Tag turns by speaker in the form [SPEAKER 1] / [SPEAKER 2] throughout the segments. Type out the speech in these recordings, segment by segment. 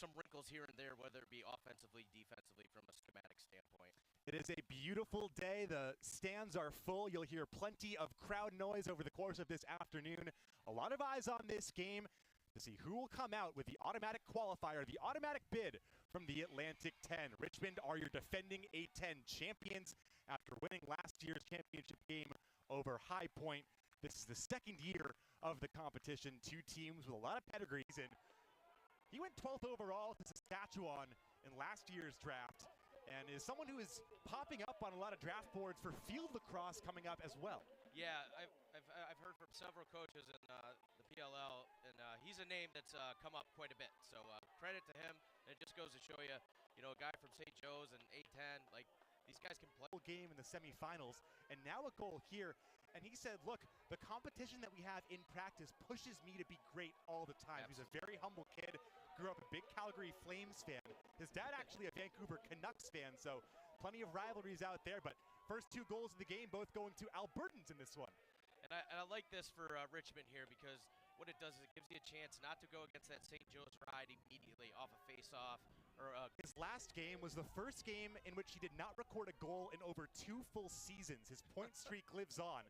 [SPEAKER 1] some wrinkles here and there, whether it be offensively, defensively, from a schematic standpoint.
[SPEAKER 2] It is a beautiful day. The stands are full. You'll hear plenty of crowd noise over the course of this afternoon. A lot of eyes on this game to see who will come out with the automatic qualifier, the automatic bid from the Atlantic 10. Richmond are your defending A10 champions after winning last year's championship game over High Point. This is the second year of the competition. Two teams with a lot of pedigrees, and he went 12th overall to Saskatchewan in last year's draft and is someone who is popping up on a lot of draft boards for field lacrosse coming up as well.
[SPEAKER 1] Yeah, I've heard from several coaches in the PLL, and he's a name that's come up quite a bit. So credit to him. And it just goes to show you, a guy from St. Joe's and A10, like, these guys can play.
[SPEAKER 2] Game in the semifinals, and now a goal here. And he said, look, the competition that we have in practice pushes me to be great all the time.
[SPEAKER 1] Absolutely.
[SPEAKER 2] He's a very humble kid, grew up a big Calgary Flames fan. His dad actually a Vancouver Canucks fan, so plenty of rivalries out there. But first two goals of the game, both going to Albertans in this one.
[SPEAKER 1] And I like this for Richmond here, because what it does is it gives you a chance not to go against that St. Joe's ride immediately off a face-off.
[SPEAKER 2] His last game was the first game in which he did not record a goal in over 2 full seasons. His point streak lives on.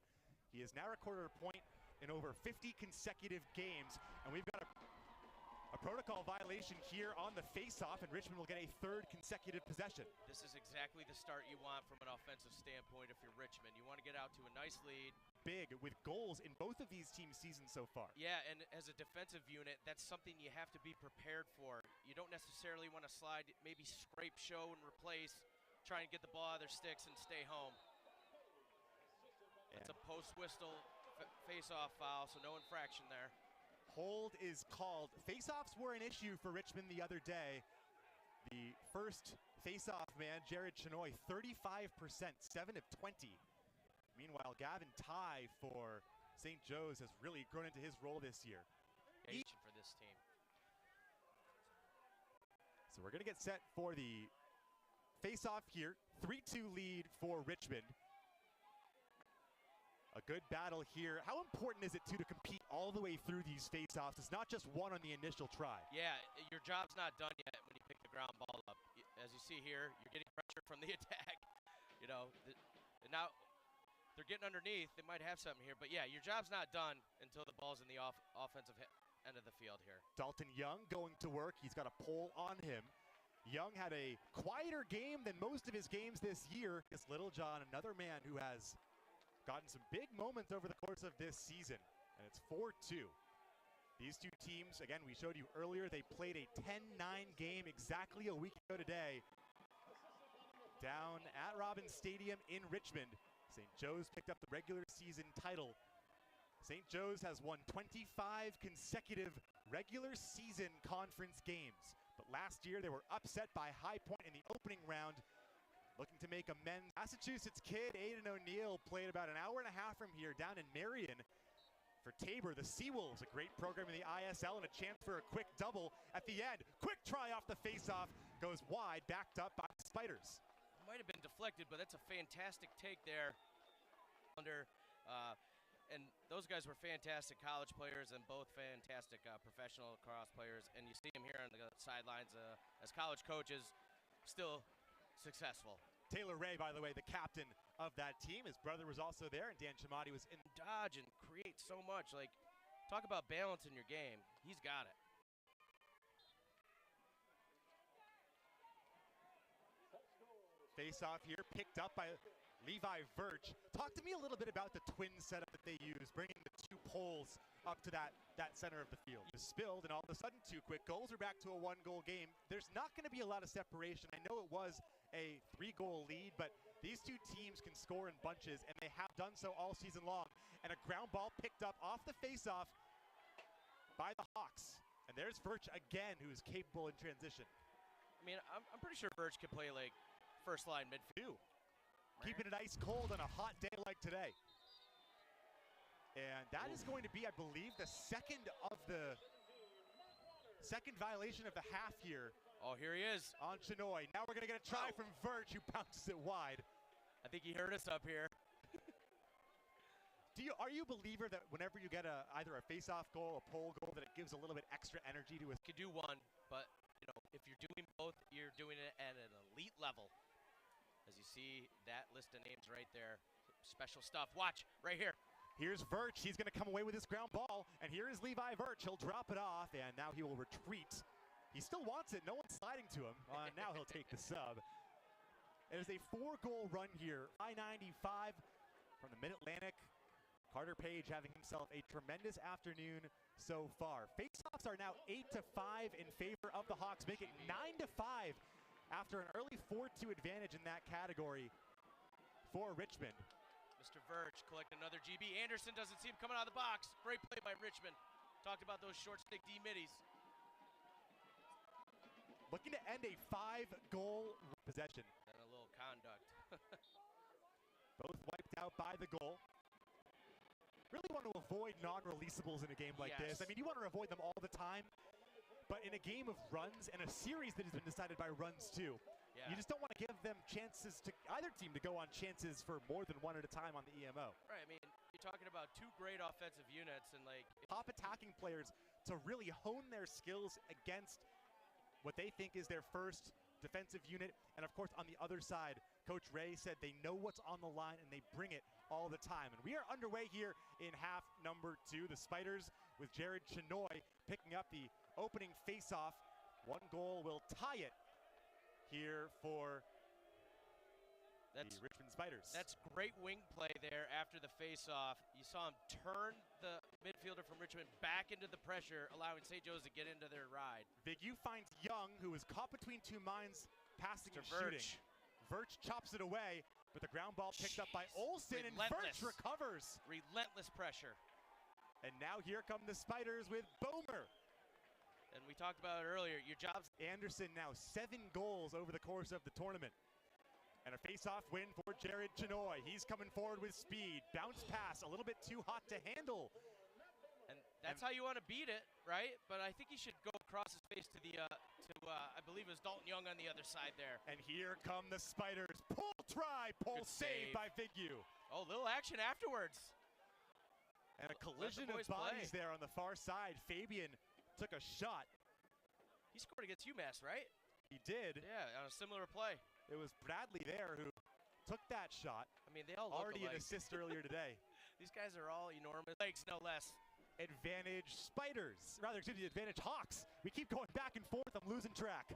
[SPEAKER 2] He has now recorded a point in over 50 consecutive games, and we've got a protocol violation here on the face-off, and Richmond will get a third consecutive possession.
[SPEAKER 1] This is exactly the start you want from an offensive standpoint if you're Richmond. You want to get out to a nice lead.
[SPEAKER 2] Big with goals in both of these teams' seasons so far.
[SPEAKER 1] Yeah, and as a defensive unit, that's something you have to be prepared for. You don't necessarily want to slide, maybe scrape, show, and replace, try and get the ball out of their sticks and stay home. It's a post-whistle face-off foul, so no infraction there.
[SPEAKER 2] Hold is called. Face-offs were an issue for Richmond the other day. The first face-off man, Jared Chenoy, 35%, 7 of 20. Meanwhile, Gavin Tygh for St. Joe's has really grown into his role this year.
[SPEAKER 1] For this team.
[SPEAKER 2] So we're going to get set for the face-off here. 3-2 lead for Richmond. A good battle here. How important is it, too, to compete all the way through these face-offs? It's not just one on the initial try.
[SPEAKER 1] Yeah, your job's not done yet when you pick the ground ball up. As you see here, you're getting pressure from the attack. And now they're getting underneath. They might have something here. But, yeah, your job's not done until the ball's in the offensive end of the field here.
[SPEAKER 2] Dalton Young going to work. He's got a pole on him. Young had a quieter game than most of his games this year. It's Littlejohn, another man who has gotten some big moments over the course of this season, and it's 4-2. These two teams, again, we showed you earlier, they played a 10-9 game exactly a week ago today down at Robbins Stadium in Richmond. St. Joe's picked up the regular season title. St. Joe's has won 25 consecutive regular season conference games, but last year they were upset by High Point in the opening round. Looking to make amends. Massachusetts kid Aiden O'Neill played about an hour and a half from here down in Marion for Tabor. The Seawolves, a great program in the ISL, and a chance for a quick double at the end. Quick try off the faceoff, goes wide, backed up by the Spiders.
[SPEAKER 1] It might have been deflected, but that's a fantastic take there. And those guys were fantastic college players and both fantastic professional lacrosse players. And you see them here on the sidelines as college coaches, still successful.
[SPEAKER 2] Taylor Ray, by the way, the captain of that team. His brother was also there, and Dan Chamati was in.
[SPEAKER 1] Dodge and create so much. Like, talk about balance in your game. He's got it.
[SPEAKER 2] Face-off here, picked up by Levi Verch. Talk to me a little bit about the twin setup that they use, bringing the two poles up to that center of the field. Just spilled, and all of a sudden, 2 quick goals. We're back to a 1-goal game. There's not going to be a lot of separation. I know it was a 3-goal lead, but these two teams can score in bunches, and they have done so all season long. And a ground ball picked up off the face-off by the Hawks. And there's Verch again, who is capable in transition.
[SPEAKER 1] I mean, I'm pretty sure Verch could play, like, first-line midfield.
[SPEAKER 2] Keeping it ice cold on a hot day like today. And that is going to be, I believe, the second violation of the half here.
[SPEAKER 1] Oh, here he is.
[SPEAKER 2] On Chenoy. Now we're going to get a try from Verch, who bounces it wide.
[SPEAKER 1] I think he heard us up here.
[SPEAKER 2] Are you a believer that whenever you get either a face-off goal, a pole goal, that it gives a little bit extra energy to us?
[SPEAKER 1] Could do one, but, it at an elite level. As you see that list of names right there. Special stuff. Watch right here.
[SPEAKER 2] Here's Virch. He's going to come away with his ground ball. And here is Levi Virch. He'll drop it off, and now he will retreat. He still wants it. No one's sliding to him. Now he'll take the sub. It is a 4-goal run here. I-95 from the Mid-Atlantic. Carter Page having himself a tremendous afternoon so far. Faceoffs are now 8-5 in favor of the Hawks, make it 9-5 after an early 4-2 advantage in that category for Richmond.
[SPEAKER 1] Mr. Virch collecting another GB. Anderson doesn't see him coming out of the box. Great play by Richmond. Talked about those short stick D middies.
[SPEAKER 2] Looking to end a 5-goal possession.
[SPEAKER 1] And a little conduct.
[SPEAKER 2] Both wiped out by the goal. Really want to avoid non-releasables in a game like this. I mean, you want to avoid them all the time, but in a game of runs and a series that has been decided by runs too, you just don't want to give them chances to either team to go on chances for more than one at a time on the EMO.
[SPEAKER 1] Right, I mean, you're talking about two great offensive units and like
[SPEAKER 2] top attacking players to really hone their skills against what they think is their first defensive unit. And of course, on the other side, Coach Ray said they know what's on the line and they bring it all the time. And we are underway here in half number 2. The Spiders with Jared Chenoy picking up the opening face-off. 1 goal will tie it here for the Richmond Spiders.
[SPEAKER 1] That's great wing play there after the face-off. You saw him turn the midfielder from Richmond back into the pressure, allowing St. Joe's to get into their ride.
[SPEAKER 2] Vigu finds Young, who is caught between two minds, passing and shooting. Virch chops it away, but the ground ball picked up by Olsen, and Virch recovers.
[SPEAKER 1] Relentless pressure.
[SPEAKER 2] And now here come the Spiders with Bomer.
[SPEAKER 1] And we talked about it earlier, your job's...
[SPEAKER 2] Anderson now 7 goals over the course of the tournament. And a face-off win for Jared Chenoy. He's coming forward with speed. Bounce pass, a little bit too hot to handle.
[SPEAKER 1] And that's how you want to beat it, right? But I think he should go across his face to the, I believe it was Dalton Young on the other side there.
[SPEAKER 2] And here come the Spiders. Pull try, pull save by Vigu.
[SPEAKER 1] Oh, little action afterwards.
[SPEAKER 2] And a collision of bodies there on the far side. Fabian took a shot.
[SPEAKER 1] He scored against UMass, right?
[SPEAKER 2] He did.
[SPEAKER 1] Yeah, on a similar play.
[SPEAKER 2] It was Bradley there who took that shot.
[SPEAKER 1] I mean, they all look
[SPEAKER 2] already
[SPEAKER 1] alike.
[SPEAKER 2] An assist earlier today.
[SPEAKER 1] These guys are all enormous legs, no less.
[SPEAKER 2] Advantage Spiders. Rather, excuse me, advantage Hawks. We keep going back and forth. I'm losing track.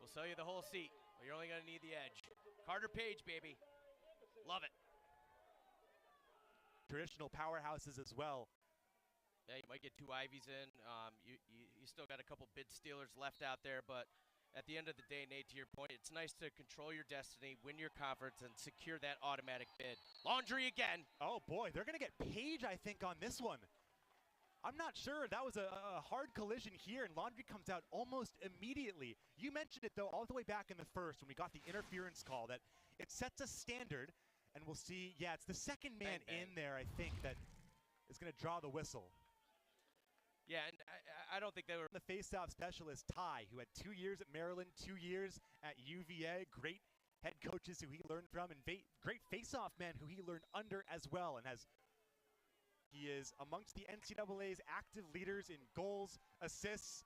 [SPEAKER 1] We'll sell you the whole seat, but you're only going to need the edge. Carter Page, baby. Love it.
[SPEAKER 2] Traditional powerhouses as well.
[SPEAKER 1] Yeah, you might get 2 Ivies in. You still got a couple bid stealers left out there, but at the end of the day, Nate, to your point, it's nice to control your destiny, win your conference, and secure that automatic bid. Laundry again.
[SPEAKER 2] Oh, boy, they're going to get Page, I think, on this one. I'm not sure. That was a hard collision here, and Laundry comes out almost immediately. You mentioned it, though, all the way back in the first when we got the interference call, that it sets a standard, and we'll see, yeah, it's the second man in there, I think, that is going to draw the whistle.
[SPEAKER 1] Yeah, and I don't think they were...
[SPEAKER 2] The face-off specialist, Tygh, who had 2 years at Maryland, 2 years at UVA, great head coaches who he learned from, and great face-off man who he learned under as well, and he is amongst the NCAA's active leaders in goals, assists,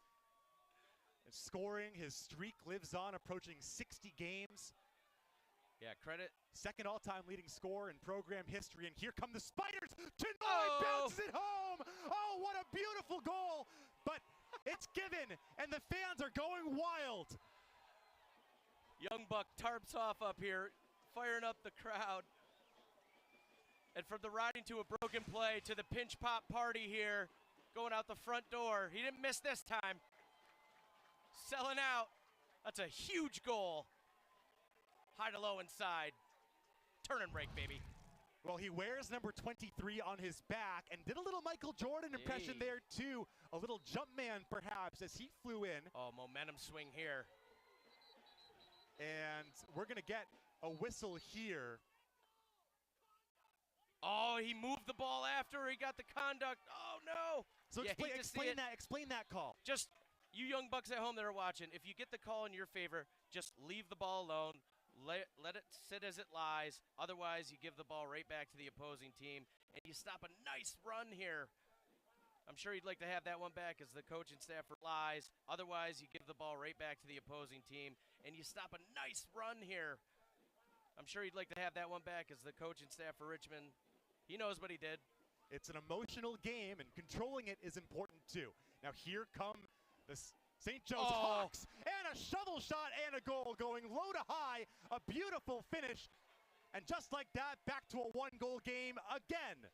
[SPEAKER 2] and scoring. His streak lives on, approaching 60 games.
[SPEAKER 1] Yeah, credit.
[SPEAKER 2] Second all-time leading scorer in program history, and here come the Spiders. Chenoy bounces it home. Oh, what a beautiful goal! But it's given, and the fans are going wild.
[SPEAKER 1] Young Buck tarps off up here, firing up the crowd. And from the riding to a broken play to the pinch pop party here, going out the front door. He didn't miss this time. Selling out. That's a huge goal. High to low inside. Turn and break, baby.
[SPEAKER 2] Well, he wears number 23 on his back and did a little Michael Jordan impression there, too. A little jump man, perhaps, as he flew in.
[SPEAKER 1] Oh, momentum swing here.
[SPEAKER 2] And we're going to get a whistle here.
[SPEAKER 1] Oh, he moved the ball after he got the conduct. Oh, no.
[SPEAKER 2] So explain that call.
[SPEAKER 1] Just, you young bucks at home that are watching, if you get the call in your favor, just leave the ball alone. Let it sit as it lies. Otherwise, you give the ball right back to the opposing team, and you stop a nice run here. I'm sure he'd like to have that one back as the coaching staff relies. Otherwise, you give the ball right back to the opposing team, and you stop a nice run here. I'm sure he'd like to have that one back as the coaching staff for Richmond. He knows what he did.
[SPEAKER 2] It's an emotional game, and controlling it is important too. Now here come the St. Joe's Hawks, and a shovel shot and a goal going low to high. A beautiful finish, and just like that, back to a one-goal game again.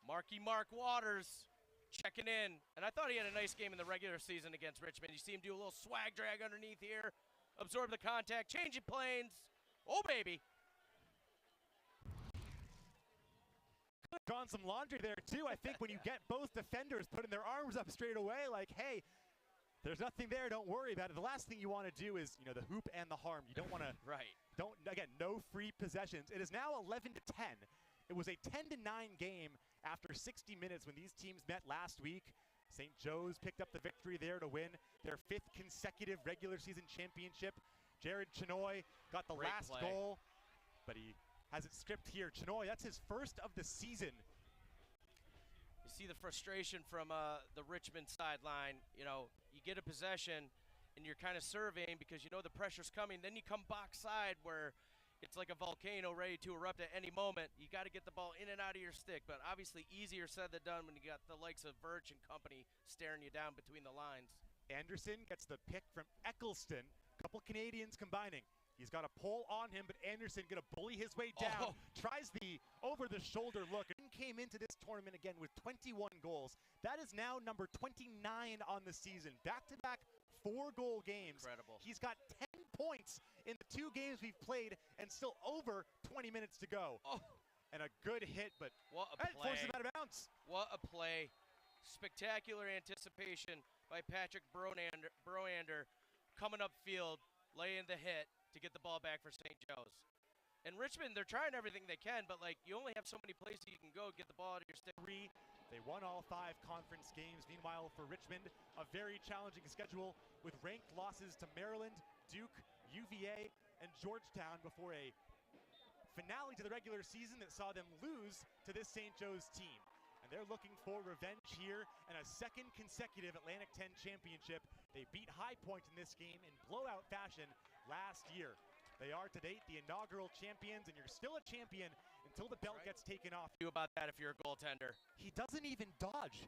[SPEAKER 1] Mark Waters checking in. And I thought he had a nice game in the regular season against Richmond. You see him do a little swag drag underneath here, absorb the contact, changing planes. Oh, baby.
[SPEAKER 2] Drawn some laundry there, too. I think when you get both defenders putting their arms up straight away, like, hey, there's nothing there, don't worry about it. The last thing you want to do is, the hoop and the harm. You don't want to, again, no free possessions. It is now 11-10. It was a 10-9 game after 60 minutes when these teams met last week. St. Joe's picked up the victory there to win their 5th consecutive regular season championship. Jared Chenoy got the last goal, but he has it stripped here. Chenoy, that's his first of the season.
[SPEAKER 1] You see the frustration from the Richmond sideline. You get a possession and you're kind of surveying because you know the pressure's coming. Then you come box side where it's like a volcano ready to erupt at any moment. You got to get the ball in and out of your stick, but obviously easier said than done when you got the likes of Birch and company staring you down between the lines.
[SPEAKER 2] Anderson gets the pick from Eccleston. Couple Canadians combining. He's got a pole on him, but Anderson going to bully his way down. Tries the over-the-shoulder look. And came into this tournament again with 21 goals. That is now number 29 on the season. Back-to-back 4-goal games.
[SPEAKER 1] Incredible.
[SPEAKER 2] He's got 10 points in the 2 games we've played and still over 20 minutes to go. And a good hit, but
[SPEAKER 1] what a play.
[SPEAKER 2] Forces him out of bounds.
[SPEAKER 1] What a play. Spectacular anticipation by Patrick Broander coming upfield, laying the hit to get the ball back for St. Joe's. And Richmond, they're trying everything they can, but you only have so many places you can go get the ball out of your stick.
[SPEAKER 2] They won all 5 conference games. Meanwhile, for Richmond, a very challenging schedule with ranked losses to Maryland, Duke, UVA, and Georgetown before a finale to the regular season that saw them lose to this St. Joe's team. And they're looking for revenge here and a 2nd consecutive Atlantic 10 championship. They beat High Point in this game in blowout fashion last year. They are to date the inaugural champions, and you're still a champion until the belt gets taken off.
[SPEAKER 1] You about that if you're a goaltender.
[SPEAKER 2] He doesn't even dodge.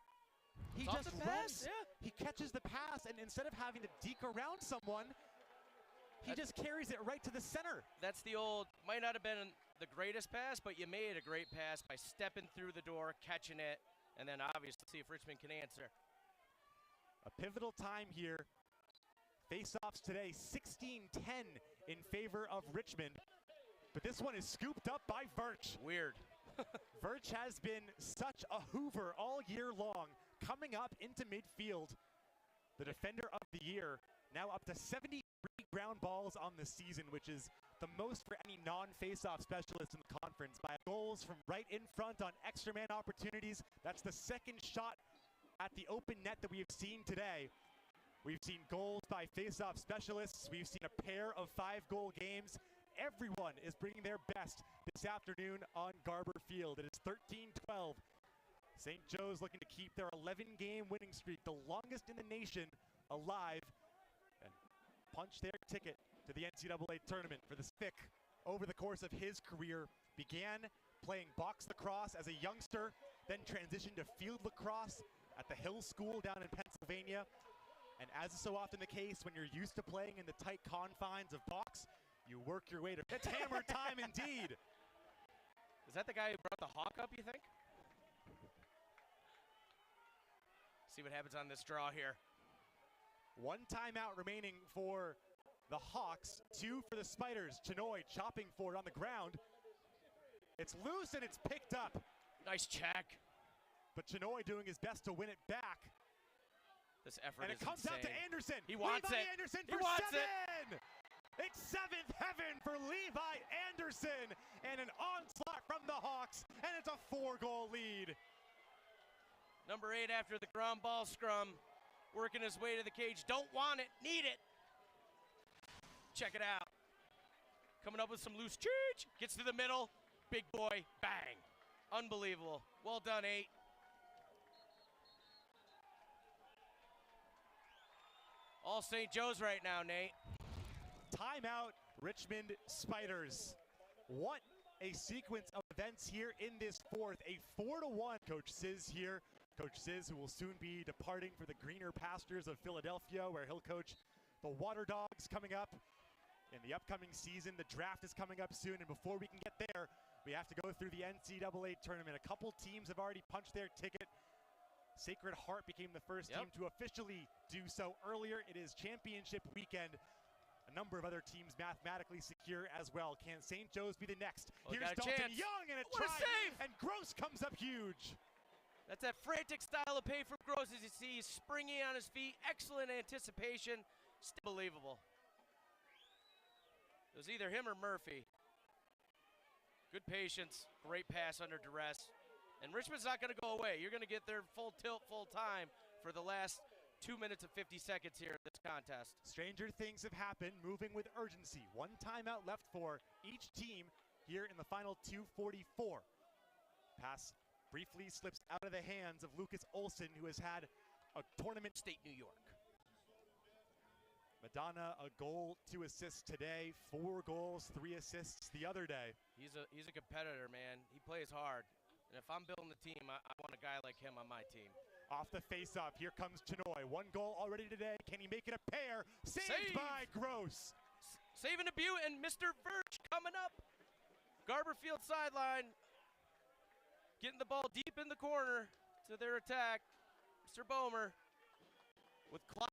[SPEAKER 2] He
[SPEAKER 1] it's
[SPEAKER 2] just runs. Yeah. He catches the pass, and instead of having to deke around someone, he just carries it right to the center.
[SPEAKER 1] That's the old, might not have been the greatest pass, but you made a great pass by stepping through the door, catching it, and then obviously see if Richmond can answer.
[SPEAKER 2] A pivotal time here. Faceoffs today, 16-10 in favor of Richmond. But this one is scooped up by Birch.
[SPEAKER 1] Weird.
[SPEAKER 2] Birch has been such a hoover all year long. Coming up into midfield, the defender of the year, now up to 73 ground balls on the season, which is the most for any non-faceoff specialist in the conference. By goals from right in front on extra man opportunities. That's the 2nd shot at the open net that we have seen today. We've seen goals by face-off specialists. We've seen a pair of 5-goal games. Everyone is bringing their best this afternoon on Garber Field. It is 13-12. St. Joe's looking to keep their 11-game winning streak, the longest in the nation, alive, and punch their ticket to the NCAA tournament. For the Spick, over the course of his career, began playing box lacrosse as a youngster, then transitioned to field lacrosse at the Hill School down in Pennsylvania. And as is so often the case when you're used to playing in the tight confines of box, you work your way to it's hammer time indeed.
[SPEAKER 1] Is that the guy who brought the hawk up, you think? See what happens on this draw here.
[SPEAKER 2] 1 timeout remaining for the Hawks, 2 for the Spiders. Chenoy chopping for it on the ground. It's loose and it's picked up.
[SPEAKER 1] Nice check.
[SPEAKER 2] But Chenoy doing his best to win it back.
[SPEAKER 1] This effort
[SPEAKER 2] and it comes
[SPEAKER 1] insane.
[SPEAKER 2] out to Anderson.
[SPEAKER 1] He wants
[SPEAKER 2] Levi
[SPEAKER 1] it.
[SPEAKER 2] Anderson
[SPEAKER 1] He
[SPEAKER 2] for
[SPEAKER 1] wants
[SPEAKER 2] 7.
[SPEAKER 1] it.
[SPEAKER 2] It's 7th heaven for Levi Anderson. And an onslaught from the Hawks. And it's a 4-goal lead.
[SPEAKER 1] Number 8 after the ground ball scrum. Working his way to the cage. Don't want it. Need it. Check it out. Coming up with some loose cheech. Gets to the middle. Big boy. Bang. Unbelievable. Well done, 8. All St. Joe's right now, Nate.
[SPEAKER 2] Timeout, Richmond Spiders. What a sequence of events here in this fourth. A 4-1. Coach Sizz here. Coach Sizz, who will soon be departing for the greener pastures of Philadelphia, where he'll coach the Water Dogs coming up in the upcoming season. The draft is coming up soon, and before we can get there, we have to go through the NCAA tournament. A couple teams have already punched their ticket. Sacred Heart became the first team to officially do so earlier. It is championship weekend. A number of other teams mathematically secure as well. Can St. Joe's be the next? Here's Dalton Young, and a try, and Gross comes up huge.
[SPEAKER 1] That's that frantic style of play from Gross, as you see. He's springy on his feet. Excellent anticipation. Still believable. It was either him or Murphy. Good patience. Great pass under duress. And Richmond's not going to go away. You're going to get their full tilt, full time for the last 2 minutes and 50 seconds here in this contest.
[SPEAKER 2] Stranger things have happened, moving with urgency. One timeout left for each team here in the final 2:44. Pass briefly slips out of the hands of Lucas Olson, who has had a tournament.
[SPEAKER 1] State, New York.
[SPEAKER 2] Madonna, a goal, 2 assists today, 4 goals, 3 assists the other day.
[SPEAKER 1] He's a competitor, man. He plays hard. And if I'm building the team, I want a guy like him on my team.
[SPEAKER 2] Off the face-off, here comes Chenoy. 1 goal already today. Can he make it a pair? Saved by Gross.
[SPEAKER 1] Saving a Butte, and Mr. Verch coming up. Garberfield sideline. Getting the ball deep in the corner to their attack. Mr. Bomer with clock